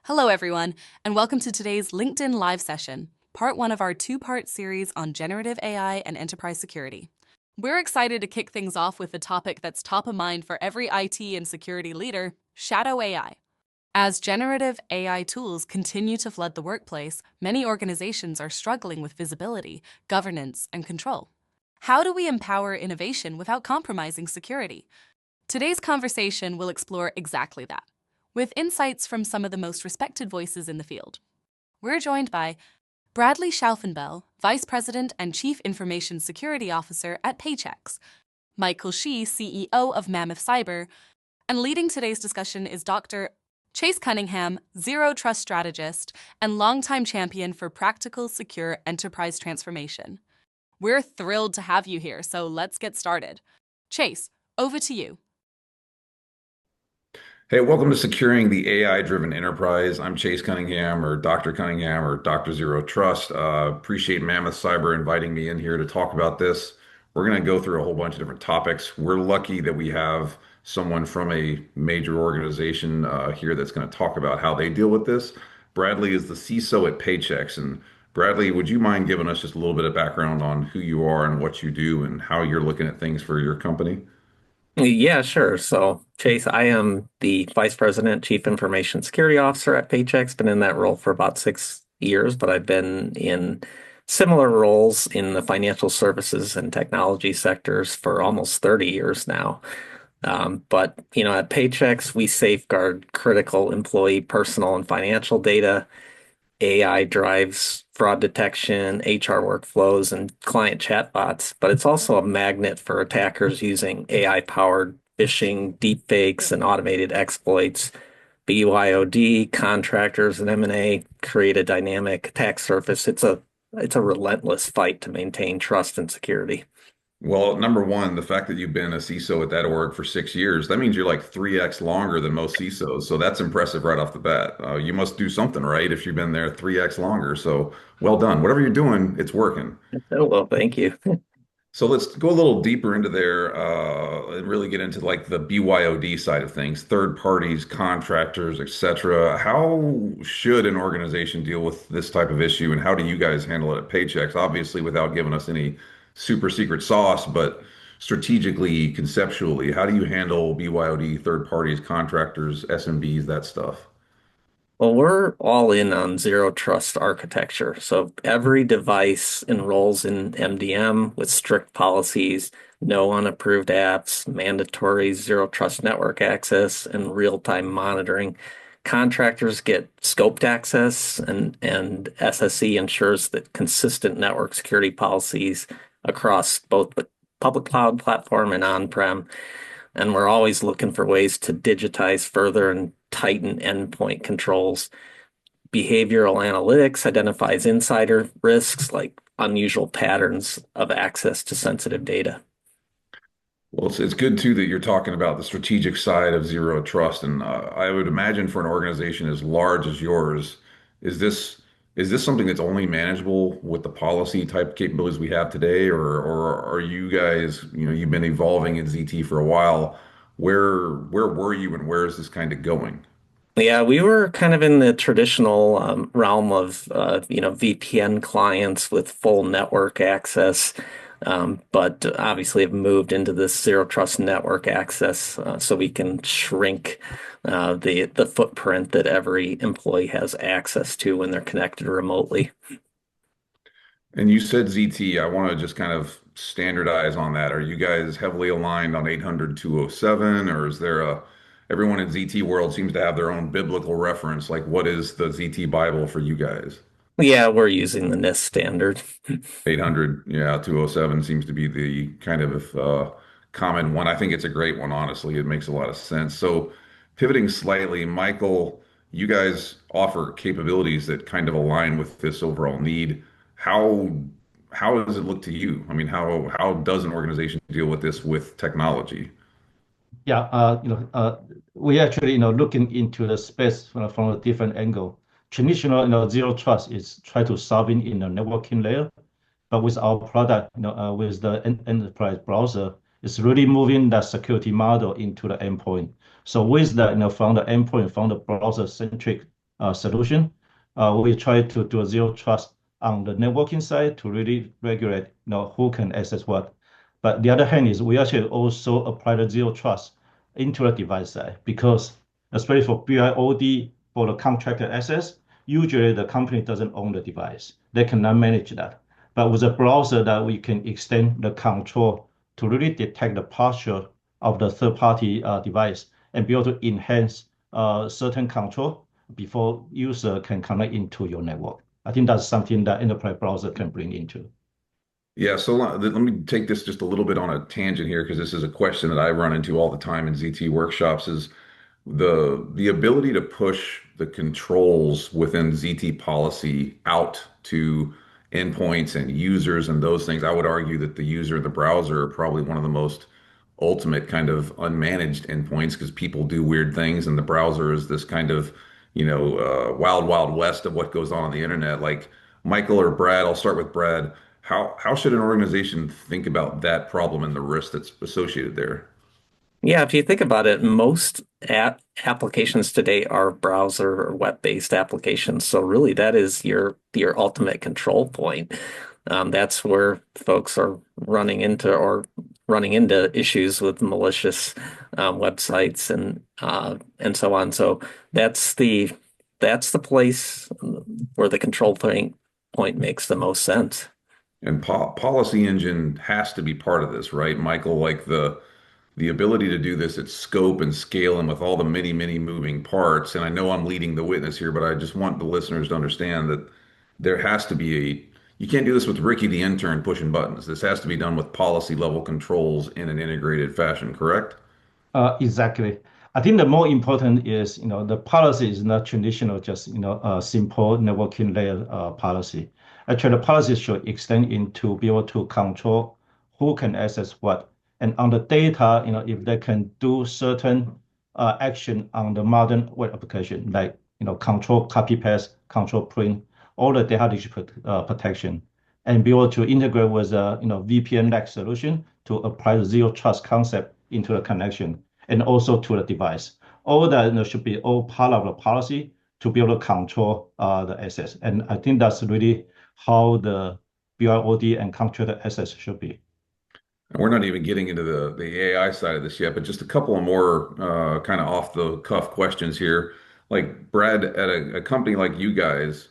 Hello, everyone, and welcome to today's LinkedIn Live session, part one of our two-part series on generative AI and enterprise security. We're excited to kick things off with a topic that's top of mind for every IT and security leader, shadow AI. As generative AI tools continue to flood the workplace, many organizations are struggling with visibility, governance, and control. How do we empower innovation without compromising security? Today's conversation will explore exactly that, with insights from some of the most respected voices in the field. We're joined by Bradley Schaufenbuel, Vice President and Chief Information Security Officer at Paychex, Michael Shieh, CEO of Mammoth Cyber, and leading today's discussion is Dr. Chase Cunningham, Zero Trust Strategist and longtime champion for practical, secure enterprise transformation. We're thrilled to have you here, so let's get started. Chase, over to you. Hey, welcome to Securing the AI-Driven Enterprise. I'm Chase Cunningham, or Dr. Cunningham, or Dr. Zero Trust. Appreciate Mammoth Cyber inviting me in here to talk about this. We're going to go through a whole bunch of different topics. We're lucky that we have someone from a major organization here that's going to talk about how they deal with this. Bradley is the CISO at Paychex. And Bradley, would you mind giving us just a little bit of background on who you are and what you do and how you're looking at things for your company? Yeah, sure. So, Chase, I am the Vice President, Chief Information Security Officer at Paychex. Been in that role for about 6 years, but I've been in similar roles in the financial services and technology sectors for almost 30 years now. But at Paychex, we safeguard critical employee personal and financial data. AI drives fraud detection, HR workflows, and client chatbots, but it's also a magnet for attackers using AI-powered phishing, deepfakes, and automated exploits. BYOD, contractors, and M&A create a dynamic attack surface. It's a relentless fight to maintain trust and security. Well, number one, the fact that you've been a CISO at that org for 6 years, that means you're like 3x longer than most CISOs. So that's impressive right off the bat. You must do something right if you've been there 3x longer. So well done. Whatever you're doing, it's working. Oh, well, thank you. So let's go a little deeper into there and really get into like the BYOD side of things, third parties, contractors, etc. How should an organization deal with this type of issue, and how do you guys handle it at Paychex? Obviously, without giving us any super secret sauce, but strategically, conceptually, how do you handle BYOD, third parties, contractors, SMBs, that stuff? Well, we're all in on zero trust architecture. So every device enrolls in MDM with strict policies, no unapproved apps, mandatory zero trust network access, and real-time monitoring. Contractors get scoped access, and SSE ensures that consistent network security policies across both the public cloud platform and on-prem. And we're always looking for ways to digitize further and tighten endpoint controls. Behavioral analytics identifies insider risks like unusual patterns of access to sensitive data. Well, it's good too that you're talking about the strategic side of zero trust, and I would imagine for an organization as large as yours, is this is this something that's only manageable with the policy type capabilities we have today, or are you guys, you've been evolving in ZT for a while. Where were you and where is this kind of going? Yeah, we were kind of in the traditional realm of VPN clients with full network access, but obviously have moved into this zero trust network access so we can shrink the footprint that every employee has access to when they're connected remotely. And you said ZT. I want to just kind of standardize on that. Are you guys heavily aligned on 800/207, or is there everyone in ZT world seems to have their own biblical reference? Like, what is the ZT Bible for you guys? Yeah, we're using the NIST standard. 800, yeah, 207 seems to be the kind of common one. I think it's a great one, honestly. It makes a lot of sense. So, pivoting slightly, Michael, you guys offer capabilities that kind of align with this overall need. How how does it look to you? I mean, how does an organization deal with this with technology? Yeah, we actually, looking into the space from a different angle. Traditional, zero trust is try to solving in the networking layer, but with our product, with the enterprise browser, it's really moving that security model into the endpoint. So with that, from the endpoint, from the browser-centric solution. We try to do a zero trust on the networking side to really regulate, who can access what. But the other hand is we actually also apply the zero trust into the device side because especially for BYOD for the contracted access, usually the company doesn't own the device. They cannot manage that. But with a browser that we can extend the control to really detect the posture of the third-party device and be able to enhance certain control before user can connect into your network. I think that's something that enterprise browser can bring into. Yeah, so let me take this just a little bit on a tangent here because this is a question that I run into all the time in ZT workshops is the ability to push the controls within ZT policy out to endpoints and users and those things. I would argue that the user of the browser are probably one of the most ultimate kind of unmanaged endpoints because people do weird things and the browser is this kind of, wild, wild west of what goes on the internet. Like Michael or Brad, I'll start with Brad. How should an organization think about that problem and the risk that's associated there? Yeah, if you think about it, most applications today are browser or web-based applications. So really, that is your ultimate control point. That's where folks are running into issues with malicious websites and so on. So that's the that's the place where the control point makes the most sense. And policy engine has to be part of this, right, Michael? Like the ability to do this at scope and scale and with all the many, many moving parts. And I know I'm leading the witness here, but I just want the listeners to understand that there has to be you can't do this with Ricky the intern pushing buttons. This has to be done with policy level controls in an integrated fashion, correct? Exactly. I think the more important is, the policy is not traditional, just, a simple networking layer policy. Actually, the policy should extend into be able to control who can access what. And on the data, if they can do certain action on the modern web application, like, control copy paste, control print, all the data protection, and be able to integrate with a, VPN-like solution to apply the zero trust concept into the connection and also to the device. All that should be all part of the policy to be able to control the access. And I think that's really how the BYOD and contracted access should be. And we're not even getting into the AI side of this yet, but just a couple of more kind of off the cuff questions here. Like Brad, at a company like you guys,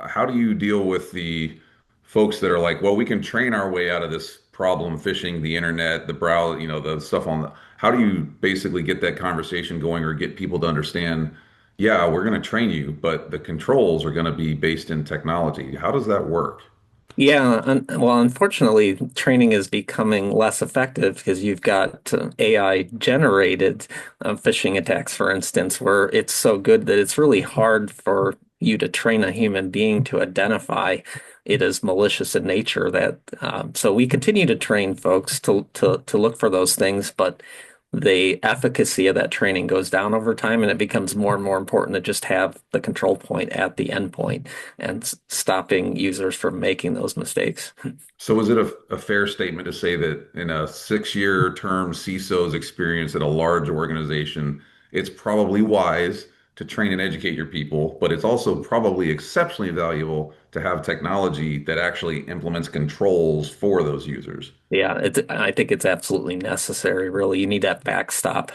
how do you deal with the folks that are like, well, we can train our way out of this problem, phishing the internet, the browser, the stuff on the, how do you basically get that conversation going or get people to understand, yeah, we're going to train you, but the controls are going to be based in technology. How does that work? Yeah, well, unfortunately, training is becoming less effective because you've got AI generated phishing attacks, for instance, where it's so good that it's really hard for you to train a human being to identify it as malicious in nature. So we continue to train folks to look for those things, but the efficacy of that training goes down over time, and it becomes more and more important to just have the control point at the endpoint and stopping users from making those mistakes. So is it a fair statement to say that in a 6-year term CISO's experience at a large organization, it's probably wise to train and educate your people, but it's also probably exceptionally valuable to have technology that actually implements controls for those users? Yeah, I think it's absolutely necessary, really. You need that backstop.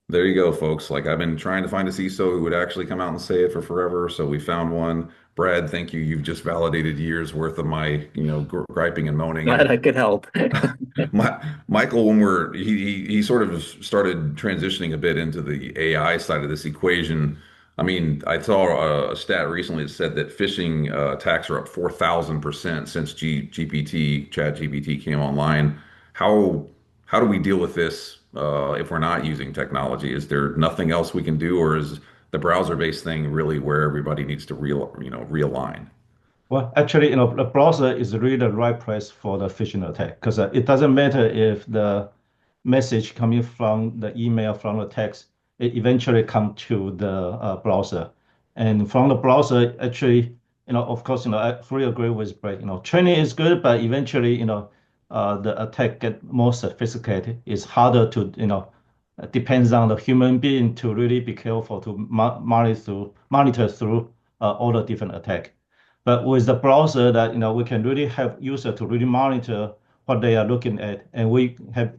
There you go, folks. Like I've been trying to find a CISO who would actually come out and say it for forever, so we found one. Brad, thank you. You've just validated years worth of my, griping and moaning. Glad And I could help. Michael, when he sort of started transitioning a bit into the AI side of this equation. I mean, I saw a stat recently that said that phishing attacks are up 4,000% since Chat GPT came online. How how do we deal with this if we're not using technology? Is there nothing else we can do, or is the browser-based thing really where everybody needs to realign? Well, actually, the browser is really the right place for the phishing attack because it doesn't matter if the message coming from the email, from the text, it eventually come to the browser. And from the browser, actually, of course, I fully agree with Brett. Training is good, but eventually, the attack get more sophisticated. It's harder to, depends on the human being to really be careful to monitor through all the different attack. But with the browser that we can really help user to really monitor what they are looking at, and we have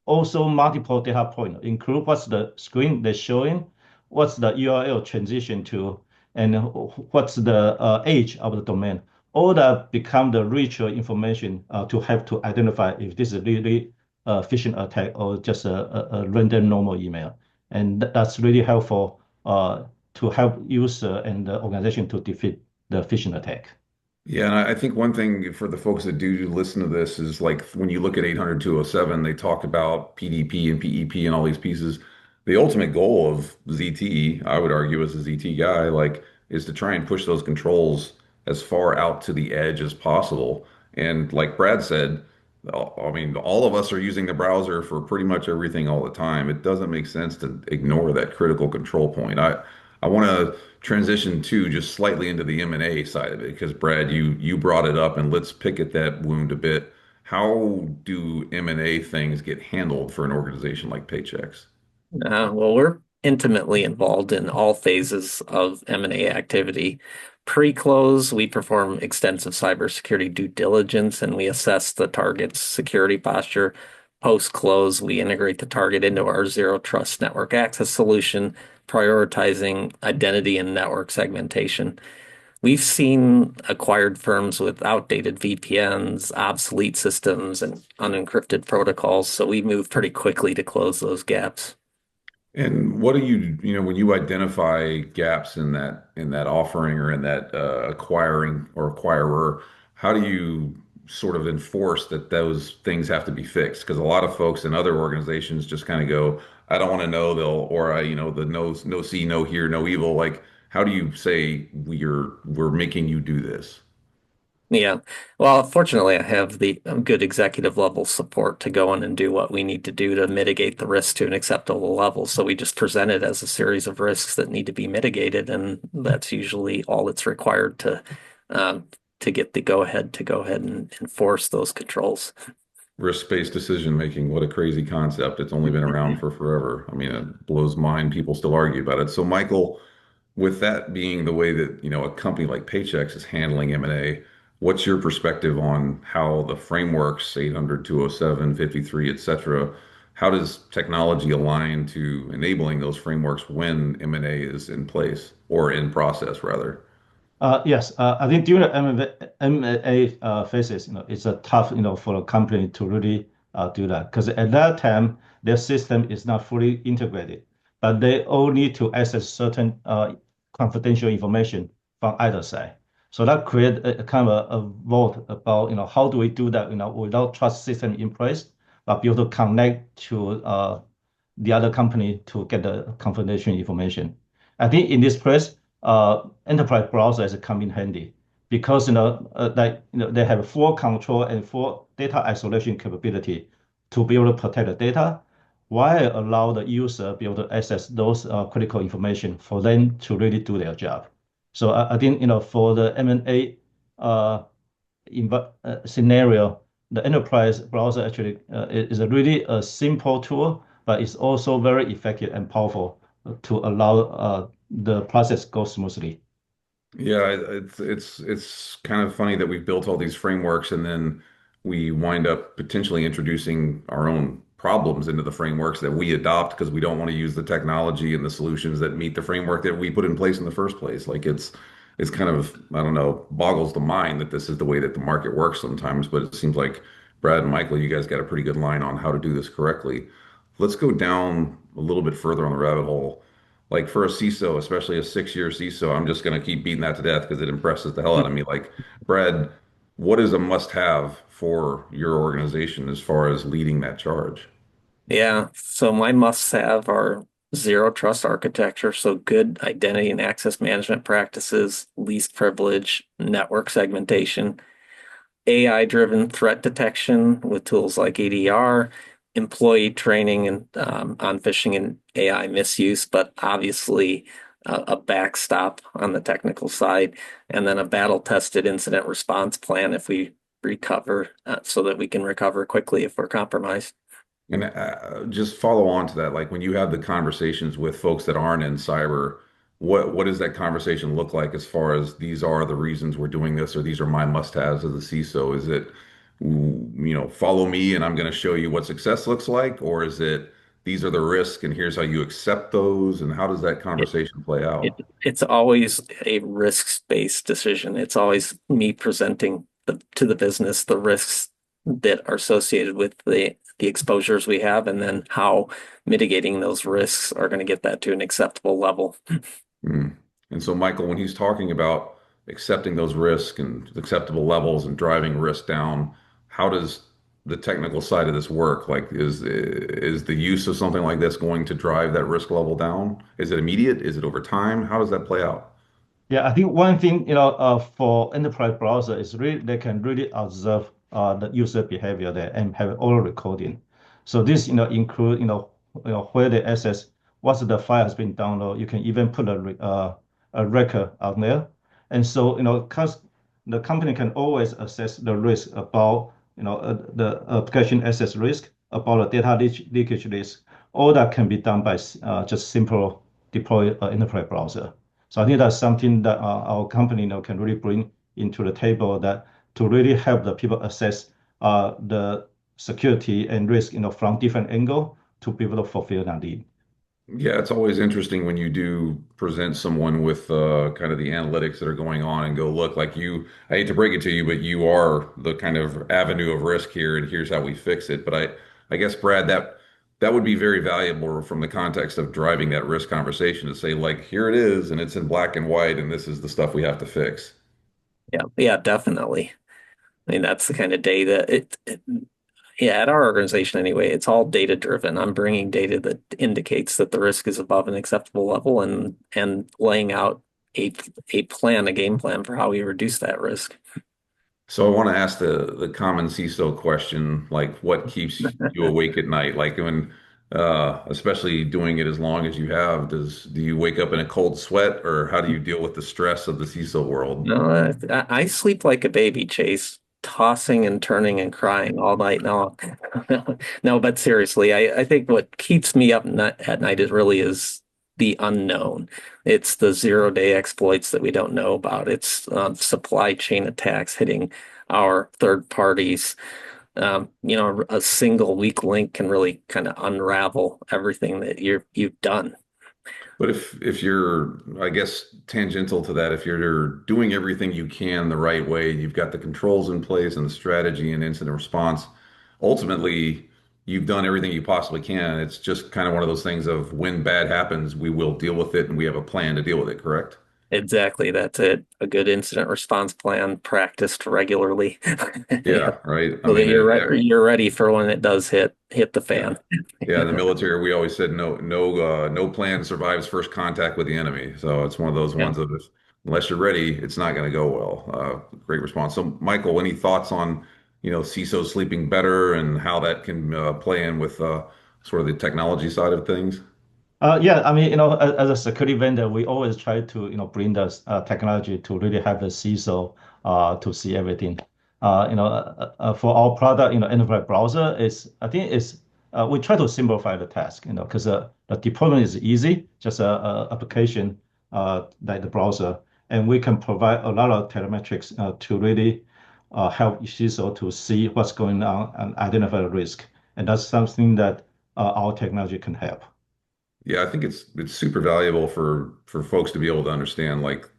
also multiple data point, include what's the screen they're showing, what's the URL transition to, and what's the age of the domain. All that become the richer information to help to identify if this is really a phishing attack or just a random normal email. And that's really helpful to help user and the organization to defeat the phishing attack. Yeah, and I think one thing for the folks that do listen to this is like when you look at 800-207, they talk about PDP and PEP and all these pieces. The ultimate goal of ZT, I would argue as a ZT guy, like is to try and push those controls as far out to the edge as possible. And like Brad said, I mean, all of us are using the browser for pretty much everything all the time. It doesn't make sense to ignore that critical control point. I want to transition to just slightly into the M&A side of it because Brad, you brought it up and let's pick at that wound a bit. How do M&A things get handled for an organization like Paychex? Well, we're intimately involved in all phases of M&A activity. Pre-close, we perform extensive cybersecurity due diligence and we assess the target's security posture. Post-close, we integrate the target into our zero trust network access solution, prioritizing identity and network segmentation. We've seen acquired firms with outdated VPNs, obsolete systems, and unencrypted protocols, so we move pretty quickly to close those gaps. And what do when you identify gaps in that offering or in that acquiring or acquirer, how do you sort of enforce that those things have to be fixed? Because a lot of folks in other organizations just kind of go, I don't want to know, they'll or I, the no see, no hear, no evil. Like, how do you say we're making you do this? Yeah. Well, fortunately, I have the good executive level support to go in and do what we need to do to mitigate the risk to an acceptable level. So we just present it as a series of risks that need to be mitigated, and that's usually all that's required to get the go ahead and enforce those controls. Risk-based decision making, what a crazy concept. It's only been around for forever. I mean, it blows mind. People still argue about it. So, Michael, with that being the way that, a company like Paychex is handling M&A, what's your perspective on how the frameworks, 800, 207, 53, et cetera, how does technology align to enabling those frameworks when M&A is in place or in process, rather? Yes, I think during the M&A phases, it's a tough, for a company to really do that because at that time their system is not fully integrated, but they all need to access certain confidential information from either side. So that create a kind of a vote about, how do we do that, without trust system in place, but be able to connect to the other company to get the confidential information. I think in this place, enterprise browsers come in handy because they have full control and full data isolation capability to be able to protect the data while allow the user be able to access those critical information for them to really do their job. So I think for the M&A scenario, the enterprise browser actually is a really a simple tool, but it's also very effective and powerful to allow the process go smoothly. Yeah, it's kind of funny that we've built all these frameworks and then we wind up potentially introducing our own problems into the frameworks that we adopt because we don't want to use the technology and the solutions that meet the framework that we put in place in the first place. Like it's kind of, I don't know, boggles the mind that this is the way that the market works sometimes, but it seems like Brad and Michael, you guys got a pretty good line on how to do this correctly. Let's go down a little bit further on the rabbit hole. Like for a CISO, especially a 6-year CISO, I'm just going to keep beating that to death because it impresses the hell out of me. Like, Brad, what is a must-have for your organization as far as leading that charge? Yeah, so my must-have are zero trust architecture, so good identity and access management practices, least privilege, network segmentation, AI-driven threat detection with tools like EDR, employee training and on phishing and AI misuse, but obviously a backstop on the technical side, and then a battle-tested incident response plan if we recover, so that we can recover quickly if we're compromised. And just follow on to that, like when you have the conversations with folks that aren't in cyber, what does that conversation look like as far as these are the reasons we're doing this, or these are my must-haves as a CISO? Is it, follow me and I'm going to show you what success looks like, or is it these are the risks and here's how you accept those, and how does that It, conversation play it out? it's always a risks-based decision. It's always me presenting to the business the risks that are associated with the exposures we have, and then how mitigating those risks are going to get that to an acceptable level. Mm. And so, Michael, when he's talking about accepting those risks and acceptable levels and driving risk down, how does the technical side of this work? Like, is the use of something like this going to drive that risk level down? Is it immediate? Is it over time? How does that play out? Yeah, I think one thing, for enterprise browser is really they can really observe the user behavior there and have auto recording. So this, include, where the access, once the file has been downloaded, you can even put a record out there. And so, cause the company can always assess the risk about, the application access risk, about the data leakage risk. All that can be done by just simple deploy enterprise browser. So I think that's something that our company can really bring into the table that to really help the people assess the security and risk from different angle to be able to fulfill that need. Yeah, it's always interesting when you do present someone with kind of the analytics that are going on and go, look, like you, I hate to break it to you, but you are the kind of avenue of risk here, and here's how we fix it. But I guess, Brad, that would be very valuable from the context of driving that risk conversation to say, like, here it is, and it's in black and white, and this is the stuff we have to fix. Yeah, yeah, definitely. I mean, that's the kind of data yeah, at our organization anyway, it's all data driven. I'm bringing data that indicates that the risk is above an acceptable level, and laying out a a game plan for how we reduce that risk. So I want to ask the common CISO question, like what keeps you awake at night? Like when, especially doing it as long as you have, do you wake up in a cold sweat, or how do you deal with the stress of the CISO world? No, I sleep like a baby, Chase, tossing and turning and crying all night. No, no, but seriously, I think what keeps me up at night is the unknown. It's the zero-day exploits that we don't know about. It's supply chain attacks hitting our third parties. A single weak link can really kind of unravel everything that you've done. But if you're, I guess, tangential to that, if you're doing everything you can the right way, you've got the controls in place and the strategy and incident response, ultimately you've done everything you possibly can. It's just kind of one of those things of when bad happens, we will deal with it and we have a plan to deal with it, correct? Exactly, that's it. A good incident response plan practiced regularly. Yeah. Yeah, right. I So that mean, you're ready for when it does hit the yeah. fan. Yeah, in the military, we always said no plan survives first contact with the enemy. So it's one of those Yeah. ones of unless you're ready, it's not going to go well. Great response. So, Michael, any thoughts on, CISO sleeping better and how that can play in with sort of the technology side of things? Yeah, I mean, as a security vendor, we always try to, bring the technology to really have the CISO to see everything. For our product, enterprise browser is, I think it's, we try to simplify the task, because the deployment is easy, just a application like the browser, and we can provide a lot of telemetrics to really help CISO to see what's going on and identify the risk. And that's something that our technology can help. Yeah, I think it's super valuable for folks to be able to understand like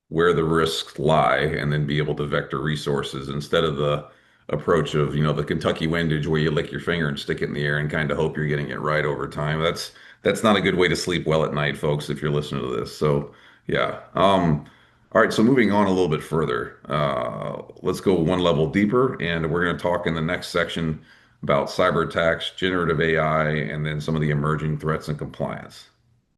where the risks lie and then be able to vector resources instead of the approach of, the Kentucky windage where you lick your finger and stick it in the air and kind of hope you're getting it right over time. That's not a good way to sleep well at night, folks, if you're listening to this. So yeah. All right, so moving on a little bit further, let's go one level deeper, and we're going to talk in the next section about cyber attacks, generative AI, and then some of the emerging threats and compliance.